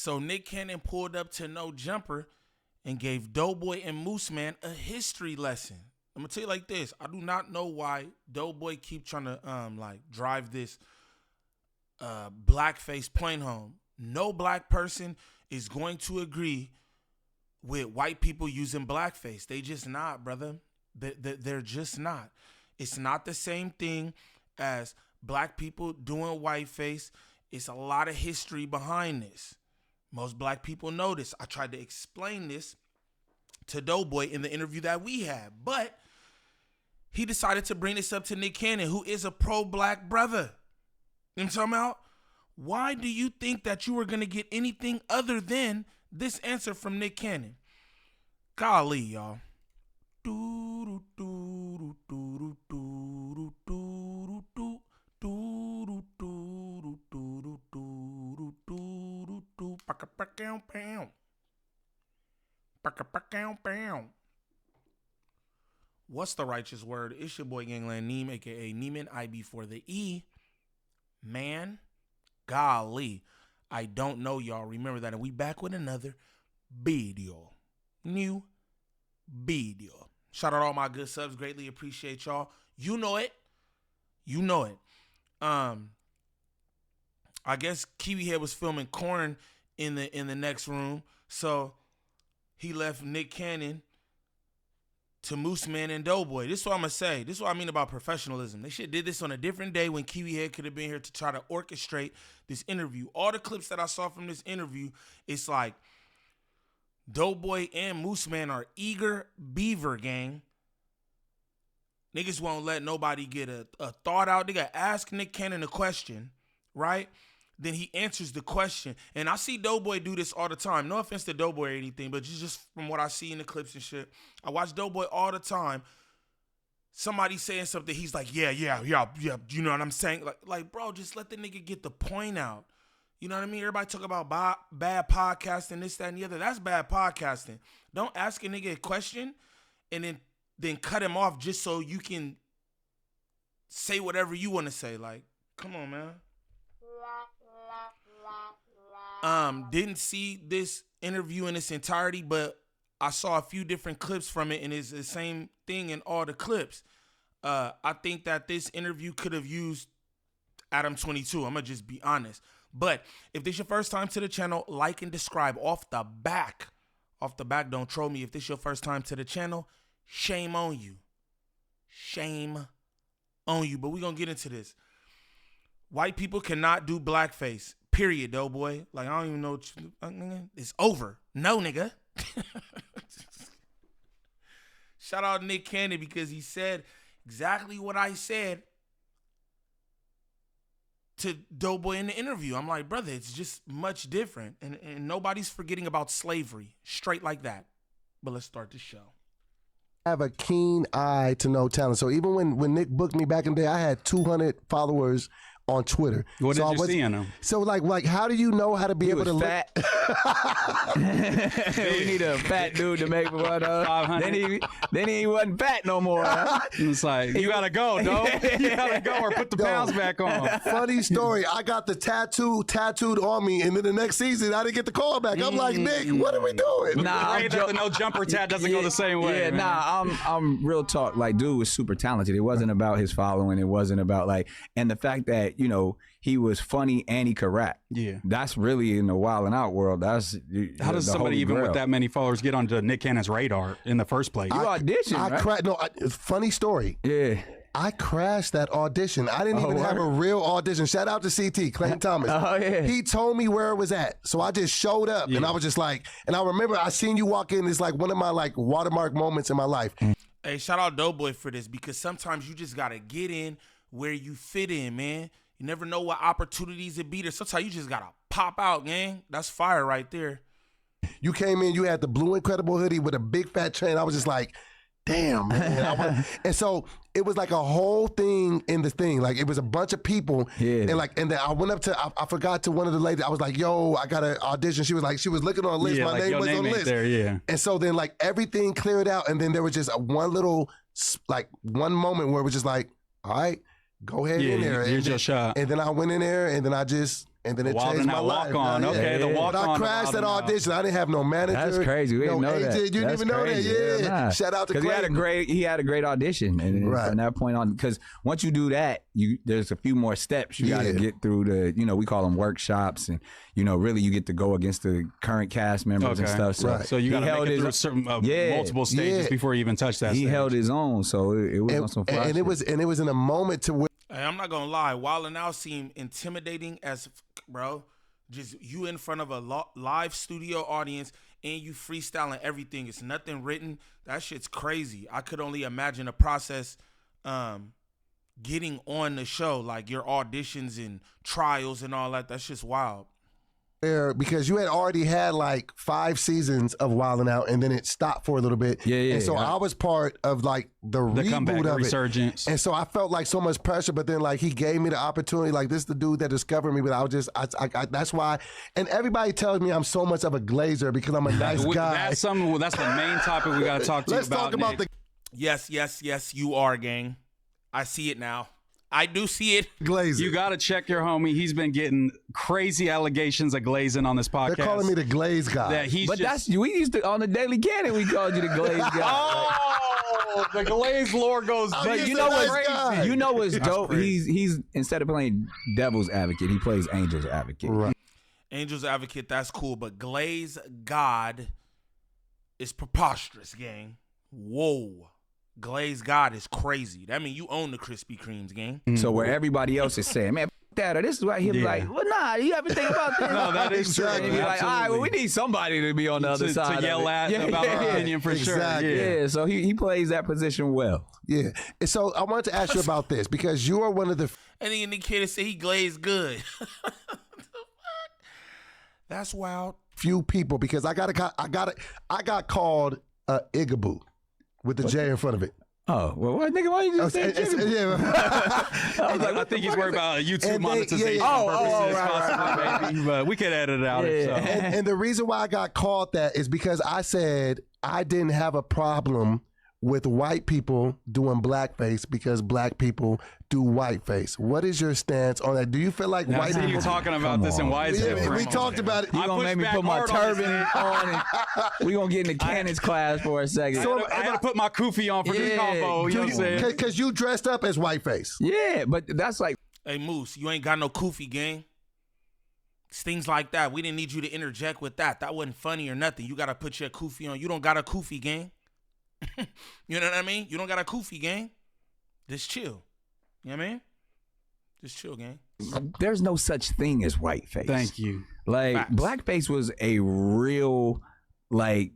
So Nick Cannon pulled up to No Jumper and gave DoBoy and Moose Man a history lesson. I'm gonna tell you like this. I do not know why DoBoy keep trying to like drive this blackface point home. No black person is going to agree with white people using blackface. They just not, brother. They're just not. It's not the same thing as black people doing whiteface. It's a lot of history behind this. Most black people know this. I tried to explain this to DoBoy in the interview that we had, but he decided to bring this up to Nick Cannon, who is a pro-black brother. You know what I'm talking about? Why do you think that you were going to get anything other than this answer from Nick Cannon? Golly, y'all. What's the righteous word? It's your boy Gangland Neem, aka Neiman, I before the E. Man, golly, I don't know, y'all. Remember that, and we back with another video. New video. Shout out all my good subs. Greatly appreciate y'all. You know it. You know it. I guess Kiwi Head was filming Corn in the next room, so he left Nick Cannon to Moose Man and DoBoy. This is what I'm gonna say. This is what I mean about professionalism. They should did this on a different day when Kiwi Head could have been here to try to orchestrate this interview. All the clips that I saw from this interview, it's like DoBoy and Moose Man are eager beaver gang. Niggas won't let nobody get a thought out. They gotta ask Nick Cannon a question, right? Then he answers the question. And I see DoBoy do this all the time. No offense to DoBoy or anything, but just from what I see in the clips and shit, I watch DoBoy all the time. Somebody saying something, he's like, yeah. You know what I'm saying? Like, bro, just let the nigga get the point out. You know what I mean? Everybody talk about bad podcasting, this, that, and the other. That's bad podcasting. Don't ask a nigga a question and then cut him off just so you can say whatever you want to say. Like, come on, man. Didn't see this interview in its entirety, but I saw a few different clips from it, and it's the same thing in all the clips. I think that this interview could have used Adam 22. I'm gonna just be honest. But if this your first time to the channel, like and subscribe off the back. Off the back, don't troll me. If this your first time to the channel, shame on you. Shame on you. But we're gonna get into this. White people cannot do blackface. Period, DoBoy. Like, I don't even know what it's over. No, nigga. Shout out Nick Cannon because he said exactly what I said to DoBoy in the interview. I'm like, brother, it's just much different. And nobody's forgetting about slavery. Straight like that. But let's start the show. I have a keen eye to know talent. So even when Nick booked me back in the day, I had 200 followers on Twitter. What did you see in him? So like, how do you know how to be able to fat. We need a fat dude to make one. Then he wasn't fat no more. Huh? It's like, you gotta go, dog. You gotta go or put the pounds back on. Funny story. I got the tattooed on me, and then the next season I didn't get the call back. I'm like, Nick, what are we doing? Nah, the no jumper tat doesn't go the same way. Yeah, man. Nah, I'm real talk. Like, dude was super talented. It wasn't about his following. It wasn't about like, and the fact that, you know, he was funny and he could rap. Yeah. That's really in the Wild and Out world. That's how does somebody even with that many followers get onto Nick Cannon's radar in the first place? You auditioned, right? Funny story. Yeah. I crashed that audition. I didn't even have a real audition. Shout out to CT, Clayton Thomas. Oh, yeah. He told me where it was at. So I just showed up and I was just like, and I remember I seen you walk in. It's like one of my like watermark moments in my life. Hey, shout out DoBoy for this because sometimes you just got to get in where you fit in, man. You never know what opportunities it be there. Sometimes you just got to pop out, gang. That's fire right there. You came in, you had the blue Incredible hoodie with a big fat chain. I was just like, damn, man. And so it was like a whole thing in the thing. Like, it was a bunch of people. Yeah. And then I went up to, I forgot to one of the ladies. I was like, yo, I got an audition. She was looking on a list. My name was on the list. There, yeah. And so then like everything cleared out. And then there was just one moment where it was just like, all right, go ahead in there. You're just shot. And then I went in there and then I and then it Wild changed and my Out life. Walk On. Yeah. Okay, the Walk But I On. crashed that audition. I didn't have no manager. That's crazy. We didn't know agent. that. You didn't That's even know crazy. that. Yeah. Nah. Shout out to Clayton. He had a great audition, and then from that point on, because once you do that, there's a few more steps you got to get through. We call them workshops, and really you get to go against the current cast members and stuff. So you got to make it through certain multiple stages before you even touch that. He held his own, so it was on some fly and it was in a moment to where. Hey, I'm not gonna lie, Wild 'N Out seemed intimidating as bro. Just you in front of a live studio audience and you freestyling everything. It's nothing written. That shit's crazy. I could only imagine the process getting on the show, like your auditions and trials and all that. That's just wild. Because you had already had like 5 seasons of Wild 'N Out, and then it stopped for a little bit. And so I was part of like the reboot comeback, of resurgence. And so I felt like so much pressure, but then like he gave me the opportunity. Like this is the dude that discovered me, but I that's why. And everybody tells me I'm so much of a glazer because I'm a nice guy. That's the main topic we got to talk to you about. Let's talk about Nick. Yes, you are, gang. I see it now. I do see it. Glazer. You got to check your homie. He's been getting crazy allegations of glazing on this podcast. They're calling me the glaze guy. That he's we used to on the Daily Cannon we called you the glaze guy. Oh, the glaze lore goes. But you know what's dope? He's instead of playing devil's advocate, he plays angel's advocate. Right. Angel's advocate, that's cool, but glaze God is preposterous, gang. Whoa. Glaze God is crazy. That means you own the Krispy Kremes, gang. So where everybody else is saying, man, that or this is why he'll be like, well, nah, you ever think about this? No, that is true. And be like, all right, well, we need somebody to be on the other side. To yell at about our opinion for sure. Yeah, so he plays that position well. Yeah. And so I wanted to ask you about this because you are one of the And then the kid said he glazed good. That's wild. few people because I got called Igaboo with the J in front of it. Oh, well, what, nigga, why you just say I think he's worried about YouTube monetization purposes, maybe, but we could edit it out. And the reason why I got called that is because I said I didn't have a problem with white people doing blackface because black people do whiteface. What is your stance on that? Do you feel like white people... you talking about this and why it's different? We talked about it. You gonna make me put my turban on and we gonna get in the cannons class for a second. I had to put my kufi on for this combo, you know what I'm saying? Because you dressed up as whiteface. Yeah, but that's like... Hey, Moose, you ain't got no kufi, gang. It's things like that. We didn't need you to interject with that. That wasn't funny or nothing. You got to put your kufi on. You don't got a kufi, gang. You know what I mean? You don't got a kufi, gang. Just chill. You know what I mean? Just chill, gang. There's no such thing as whiteface. Thank you. Like, Facts. blackface was a real, like,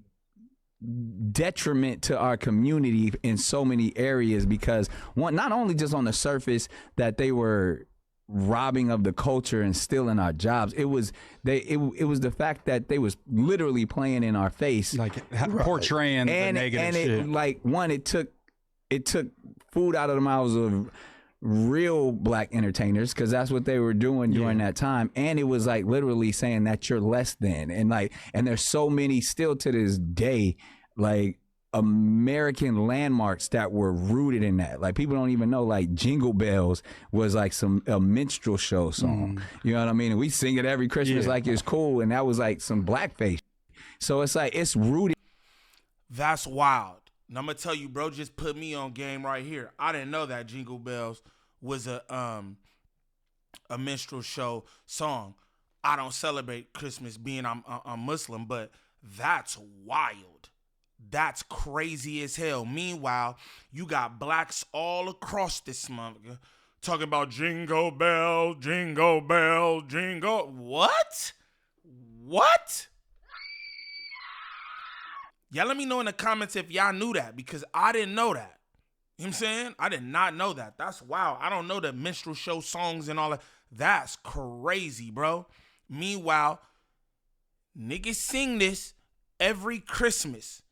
detriment to our community in so many areas because, one, not only just on the surface that they were robbing of the culture and stealing our jobs, it was the fact that they was literally playing in our face, like portraying the negative shit. It took food out of the mouths of real black entertainers because that's what they were doing during that time, and it was like literally saying that you're less than, and there's so many still to this day, like American landmarks that were rooted in that. Like people don't even know, like Jingle Bells was like a minstrel show song. You know what I mean? And we sing it every Christmas like it's cool, and that was like some blackface. So it's like it's rooted. That's wild. And I'm gonna tell you, bro, just put me on game right here. I didn't know that Jingle Bells was a minstrel show song. I don't celebrate Christmas being I'm Muslim, but that's wild. That's crazy as hell. Meanwhile, you got blacks all across this month talking about jingle bell, jingle bell, jingle. What? What? Y'all let me know in the comments if y'all knew that because I didn't know that. You know what I'm saying? I did not know that. That's wild. I don't know the minstrel show songs and all that. That's crazy, bro. Meanwhile, niggas sing this every Christmas.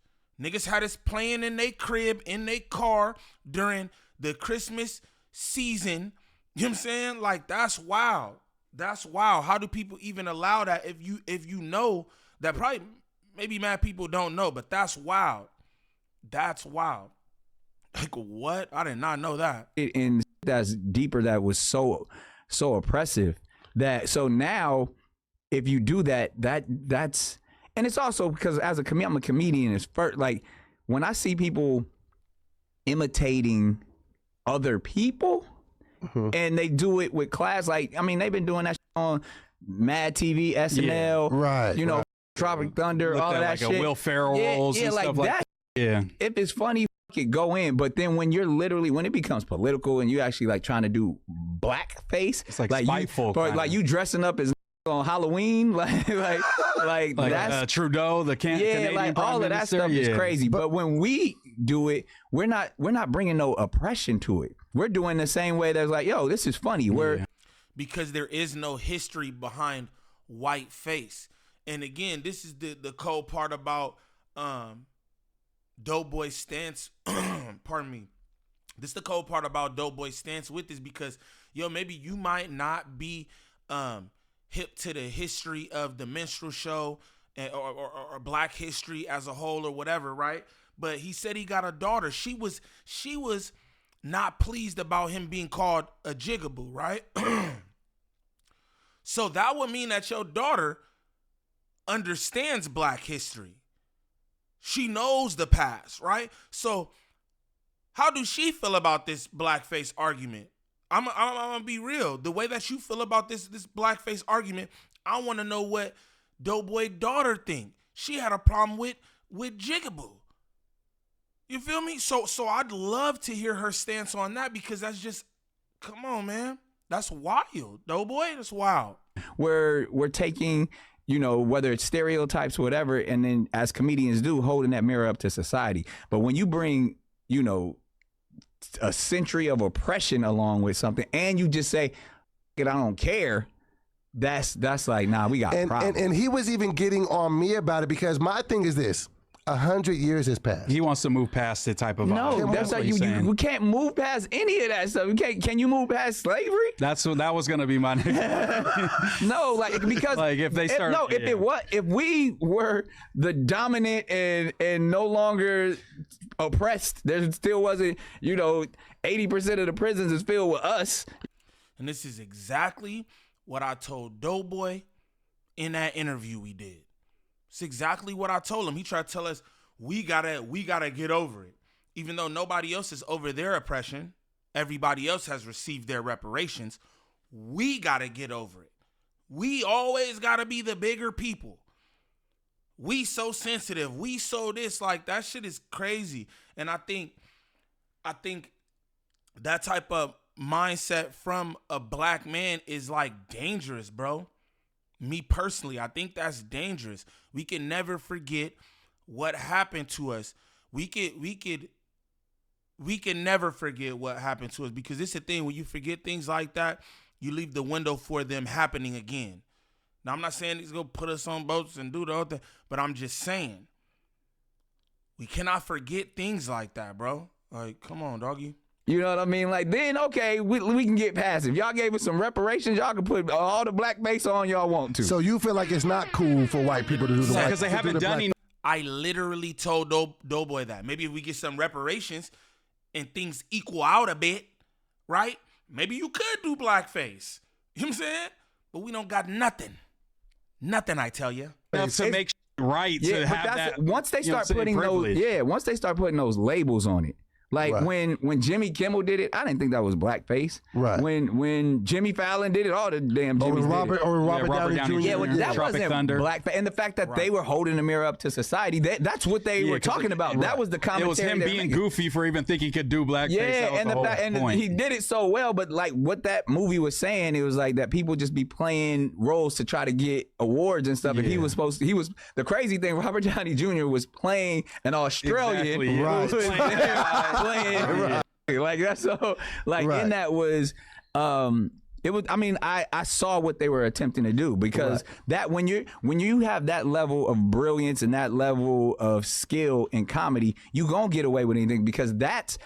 Niggas had us playing in their crib, in their car during the Christmas season. You know what I'm saying? Like, that's wild. That's wild. How do people even allow that if you know that probably maybe mad people don't know, but that's wild. That's wild. Like, what? I did not know that. And that's deeper, that was so oppressive that so now if you do that's and it's also because as I'm a comedian. It's first like when I see people imitating other people and they do it with class. Like I mean, they've been doing that on Mad TV, SNL, right? You know, Tropic Thunder, all of that like shit. A Will Ferrell roles and like stuff that. like that. Yeah. If it's funny, it go in. But then when you're literally when it becomes political and you actually like trying to do blackface, it's like spiteful. Like you dressing up as on Halloween, like that's Trudeau, the Canadian like Prime all of that Minister. stuff is crazy. But when we do it, we're not bringing no oppression to it. We're doing the same way that's like, yo, this is funny. Because there is no history behind white face. And again, this is the cold part about DoBoy's stance. Pardon me. This is the cold part about DoBoy's stance with this because, yo, maybe you might not be hip to the history of the minstrel show or black history as a whole or whatever, right? But he said he got a daughter. She was not pleased about him being called a jigaboo, right? So that would mean that your daughter understands black history. She knows the past, right? So how does she feel about this blackface argument? I'm gonna be real. The way that you feel about this blackface argument, I want to know what DoBoy daughter think. She had a problem with jigaboo. You feel me? So I'd love to hear her stance on that because that's just, come on, man. That's wild, DoBoy. That's wild. We're taking, you know, whether it's stereotypes or whatever, and then as comedians do, holding that mirror up to society. But when you bring, you know, a century of oppression along with something, and you just say, I don't care. That's like, nah, we got problems. And he was even getting on me about it because my thing is this. 100 years has passed. He wants to move past the type of no. That's like you can't move past any of that stuff. Can you move past slavery? That was gonna be my next. No, like because like if they start. If we were the dominant and no longer oppressed, there still wasn't 80% of the prisons is filled with us. And this is exactly what I told DoBoy in that interview we did. It's exactly what I told him. He tried to tell us we gotta get over it. Even though nobody else is over their oppression, everybody else has received their reparations. We gotta get over it. We always gotta be the bigger people. We so sensitive. We so this, like that shit is crazy. And I think that type of mindset from a black man is like dangerous, bro. Me personally, I think that's dangerous. We can never forget what happened to us. We can never forget what happened to us because it's the thing when you forget things like that, you leave the window for them happening again. Now I'm not saying he's gonna put us on boats and do the whole thing, but I'm just saying we cannot forget things like that, bro. Like, come on, doggy. You know what I mean? Like, then, okay, we can get past it. If y'all gave us some reparations, y'all can put all the blackface on y'all want to. So you feel like it's not cool for white people to do the because they haven't done enough. I literally told DoBoy that. Maybe if we get some reparations and things equal out a bit, right? Maybe you could do blackface. You know what I'm saying? But we don't got nothing. Nothing, I tell you. Enough to make right to have that. Once they start putting once they start putting those labels on it. Like when Jimmy Kimmel did it, I didn't think that was blackface. Right. When Jimmy Fallon did it, all the damn Jimmys did it. Or Robert Downey Jr. Yeah, well, that Tropic wasn't Thunder. blackface. And the fact that they were holding the mirror up to society, that's what they were talking about. That was the commentary. It was him being goofy for even thinking he could do blackface. Yeah, that was and he did it so well. But like what that movie was saying, it was like that people just be playing roles to try to get awards and stuff. Yeah. And he was the crazy thing. Robert Downey Jr. was playing an Australian, playing. Like that's so in that was it was, I mean, I saw what they were attempting to do because that when you have that level of brilliance and that level of skill in comedy, you gonna get away with anything because that's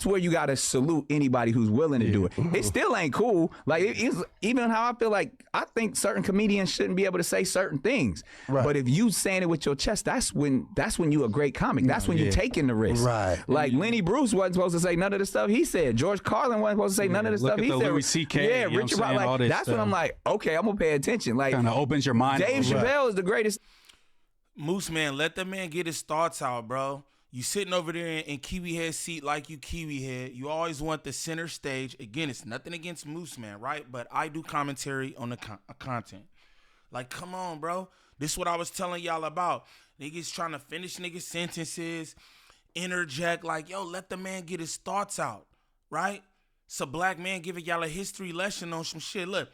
where you gotta salute anybody who's willing to do it. It still ain't cool. Like it's even how I feel like I think certain comedians shouldn't be able to say certain things. Right. But if you saying it with your chest, that's when you a great comic. That's when you're taking the risk. Right. Like Lenny Bruce wasn't supposed to say none of the stuff he said. George Carlin wasn't supposed to say none of the stuff he said. Louis C.K. Yeah, Richard Pryor, like, that's when I'm like, okay, I'm gonna pay attention. Like, kind of opens your mind. Dave Chappelle is the greatest. Moose man, let the man get his thoughts out, bro. You sitting over there in Kiwi Head seat like you Kiwi Head. You always want the center stage. Again, it's nothing against Moose man, right? But I do commentary on the content. Like, come on, bro. This is what I was telling y'all about. Niggas trying to finish niggas' sentences, interject. Like, yo, let the man get his thoughts out, right? It's a black man giving y'all a history lesson on some shit. Look,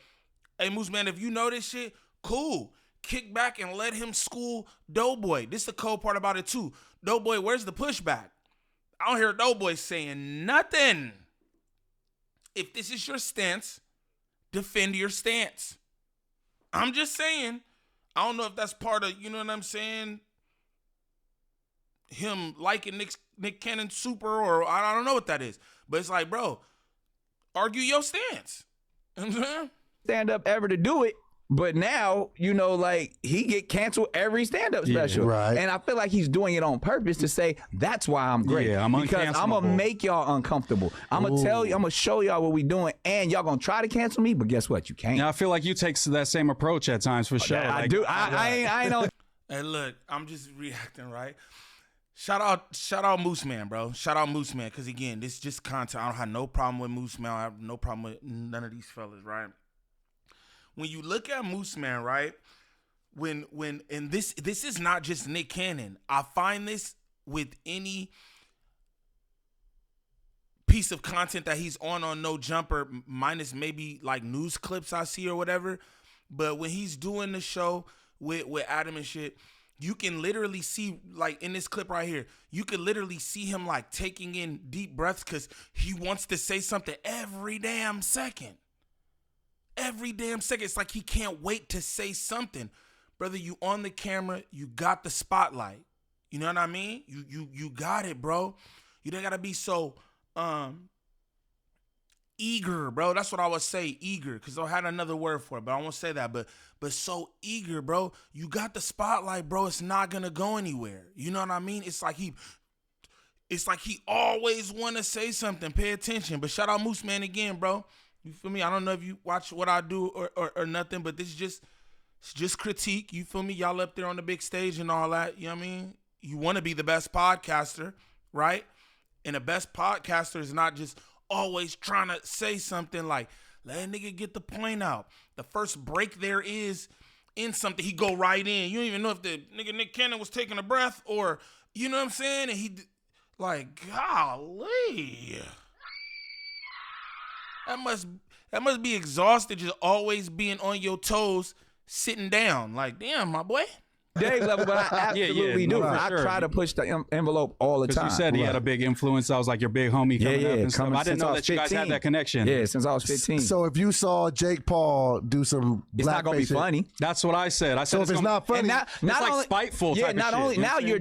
hey, Moose man, if you know this shit, cool. Kick back and let him school DoBoy. This is the cold part about it, too. DoBoy, where's the pushback? I don't hear DoBoy saying nothing. If this is your stance, defend your stance. I'm just saying. I don't know if that's part of, you know what I'm saying, him liking Nick Cannon super, or I don't know what that is. But it's like, bro, argue your stance. You know what I'm saying? Stand up ever to do it. But now, you know, like, he get canceled every stand-up special. Right. And I feel like he's doing it on purpose to say, that's why I'm great. Yeah, I'm because I'm going to make y'all uncomfortable. I'm going to tell you, I'm going to show y'all what we doing, and y'all going to try to cancel me, but guess what? You can't. Yeah, I feel like you take that same approach at times for sure. I do. I ain't know. Hey, look, I'm just reacting, right? Shout out Moose Man, bro. Shout out Moose Man, because, again, this is just content. I don't have no problem with Moose Man. I have no problem with none of these fellas, right? When you look at Moose Man, right? And this is not just Nick Cannon. I find this with any piece of content that he's on No Jumper, minus maybe like news clips I see or whatever. But when he's doing the show with Adam and shit, you can literally see, like in this clip right here, you can literally see him like taking in deep breaths because he wants to say something every damn second. Every damn second. It's like he can't wait to say something. Brother, you on the camera, you got the spotlight. You know what I mean? You got it, bro. You don't gotta be so eager, bro. That's what I would say, eager, because I had another word for it, but I won't say that. But so eager, bro. You got the spotlight, bro. It's not gonna go anywhere. You know what I mean? It's like he always wanna say something. Pay attention. But shout out Moose Man again, bro. You feel me? I don't know if you watch what I do or nothing, but this is just critique. You feel me? Y'all up there on the big stage and all that. You know what I mean? You want to be the best podcaster, right? And the best podcaster is not just always trying to say something like, let a nigga get the point out. The first break there is in something, he go right in. You don't even know if the nigga Nick Cannon was taking a breath or, you know what I'm saying? And he, like, golly. That must be exhausted, just always being on your toes, sitting down. Like, damn, my boy. Dave level, but I absolutely do. I try to push the envelope all the time. Because you said he had a big influence. I was like your big homie coming up and stuff. I didn't know that you guys had that connection. Yeah, since I was 15. So if you saw Jake Paul do some it's not going to be funny. That's what I said. I said so if it's not funny, it's like only, spiteful type not of only, shit. now you're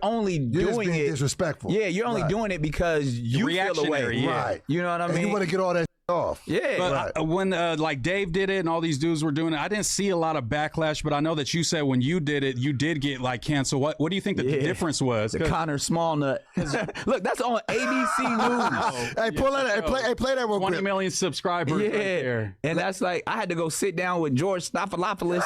only doing it. Disrespectful. Yeah, you're only doing it because you feel away. Yeah. Right. You know what I mean? And you want to get all that off. Yeah. But when like Dave did it and all these dudes were doing it, I didn't see a lot of backlash, but I know that you said when you did it, you did get like canceled. What do you think the difference was? The Connor Smallnut. Look, that's on ABC News. Hey, pull that. Play that real quick. 20 million subscribers right there. And that's like, I had to go sit down with George Stephanopoulos,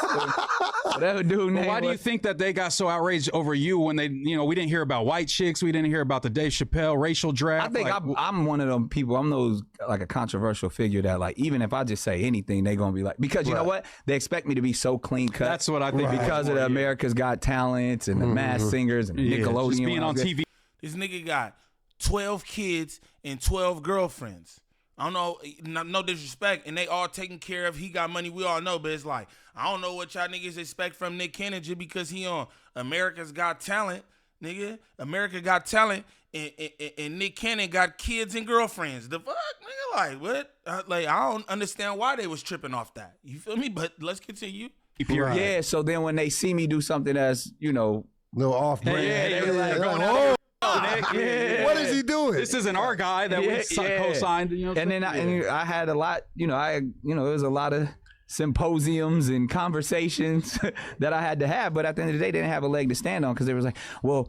whatever dude name. Why do you think that they got so outraged over you when they, you know, we didn't hear about white chicks, we didn't hear about the Dave Chappelle racial draft? I think like, I'm one of them people. I'm those like a controversial figure that like even if I just say anything, they're gonna be like, because you know what? They expect me to be so clean cut. That's what I think. Because of the America's Got Talent and the Masked Singers and Nickelodeon. Just being on TV. This nigga got 12 kids and 12 girlfriends. I don't know, no disrespect, and they all taken care of. He got money, we all know, but it's like, I don't know what y'all niggas expect from Nick Cannon just because he on America's Got Talent, nigga. America Got Talent, and Nick Cannon got kids and girlfriends. The fuck, nigga? Like, what? Like, I don't understand why they was tripping off that. You feel me? But let's continue. Right. Yeah, so then when they see me do something that's, you know, a little off brand. They're like, what is he doing? This isn't our guy that we co-signed. You know, and then I had a lot, you know, it was a lot of symposiums and conversations that I had to have, but at the end of the day, they didn't have a leg to stand on because they was like, well,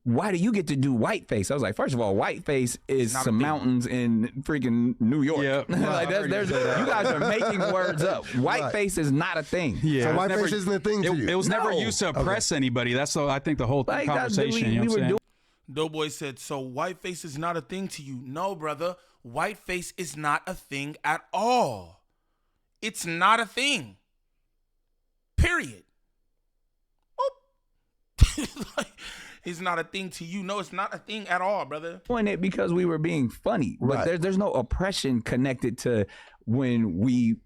why do you get to do whiteface? I was like, first of all, whiteface is some mountains in freaking New York. Yeah. Like there's you guys are making words up. Whiteface is not a thing. Yeah. So whiteface isn't a thing to you. It was never used to oppress anybody. That's I think the whole conversation. You know what I'm saying? DoBoy said, so whiteface is not a thing to you. No, brother. Whiteface is not a thing at all. It's not a thing. Period. Like, it's not a thing to you. No, it's not a thing at all, brother. Doing it because we were being funny. But there's no oppression connected to when we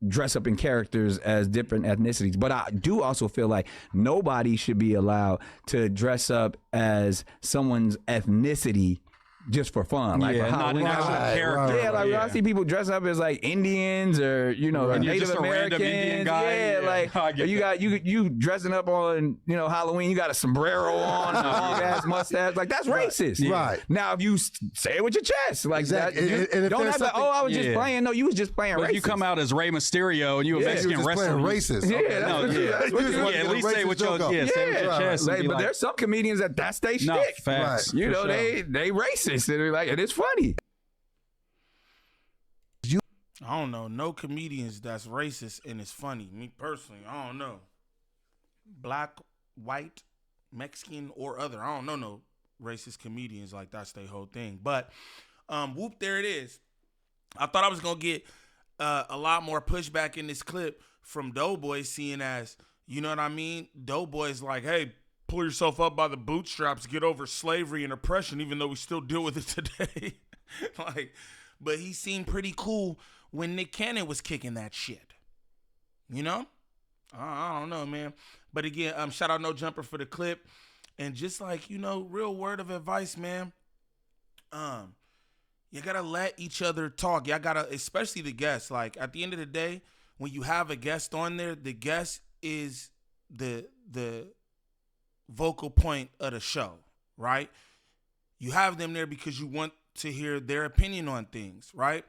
dress up in characters as different ethnicities. But I do also feel like nobody should be allowed to dress up as someone's ethnicity just for fun. Like not an actual character. Yeah, like when I see people dress up as like Indians or, you know, Native Americans. Indian guy. Yeah, like you dressing up on, you know, Halloween, you got a sombrero on, a long ass mustache. Like that's racist. Yeah. Right. Now if you say it with your chest, like exactly. that, and don't have to, I was just playing. No, you was just playing racist. If you come out as Rey Mysterio and you a Mexican wrestler. Racist. Yeah, at least say what your chest. But there's some comedians that's they shtick. Facts. You know, they racist. And like, and it's funny. I don't know no comedians that's racist and it's funny. Me personally, I don't know. Black, white, Mexican, or other. I don't know no racist comedians like that's their whole thing. But whoop, there it is. I thought I was gonna get a lot more pushback in this clip from DoBoy, seeing as, you know what I mean? DoBoy's like, hey, pull yourself up by the bootstraps, get over slavery and oppression, even though we still deal with it today. Like, but he seemed pretty cool when Nick Cannon was kicking that shit. You know? I don't know, man. But again, shout out No Jumper for the clip. And just like, you know, real word of advice, man. You gotta let each other talk. Y'all gotta, especially the guests. Like, at the end of the day, when you have a guest on there, the guest is the vocal point of the show, right? You have them there because you want to hear their opinion on things, right?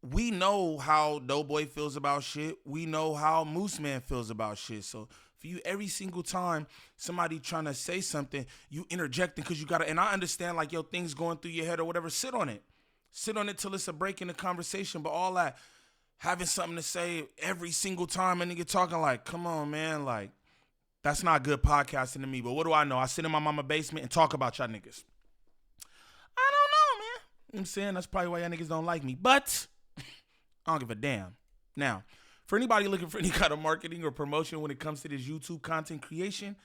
We know how DoBoy feels about shit. We know how Moose Man feels about shit. So for you, every single time somebody trying to say something, you interjecting because you gotta, and I understand like, yo, things going through your head or whatever, sit on it. Sit on it till it's a break in the conversation. But all that, having something to say every single time and nigga talking like, come on, man, like, that's not good podcasting to me. But what do I know? I sit in my mama basement and talk about y'all niggas. I don't know, man. You know what I'm saying? That's probably why y'all niggas don't like me. But I don't give a damn. Now, for anybody looking for any kind of marketing or promotion when it comes to this YouTube content creation,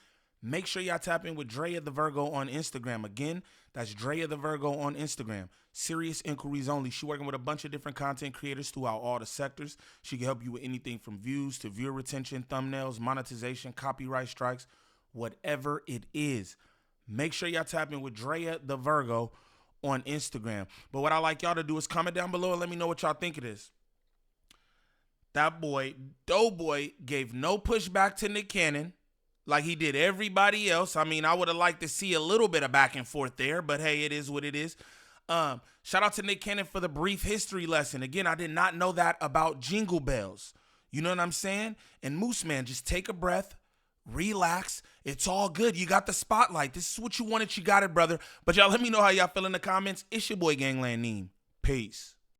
make sure y'all tap in with Drea the Virgo on Instagram. Again, that's Drea the Virgo on Instagram. Serious inquiries only. She working with a bunch of different content creators throughout all the sectors. She can help you with anything from views to viewer retention, thumbnails, monetization, copyright strikes, whatever it is. Make sure y'all tap in with Drea the Virgo on Instagram. But what I like y'all to do is comment down below and let me know what y'all think of this. That boy, DoBoy, gave no pushback to Nick Cannon like he did everybody else. I mean, I would have liked to see a little bit of back and forth there, but hey, it is what it is. Shout out to Nick Cannon for the brief history lesson. Again, I did not know that about Jingle Bells. You know what I'm saying? And Moose Man, just take a breath, relax. It's all good. You got the spotlight. This is what you wanted. You got it, brother. But y'all let me know how y'all feel in the comments. It's your boy Gangland Neem. Peace.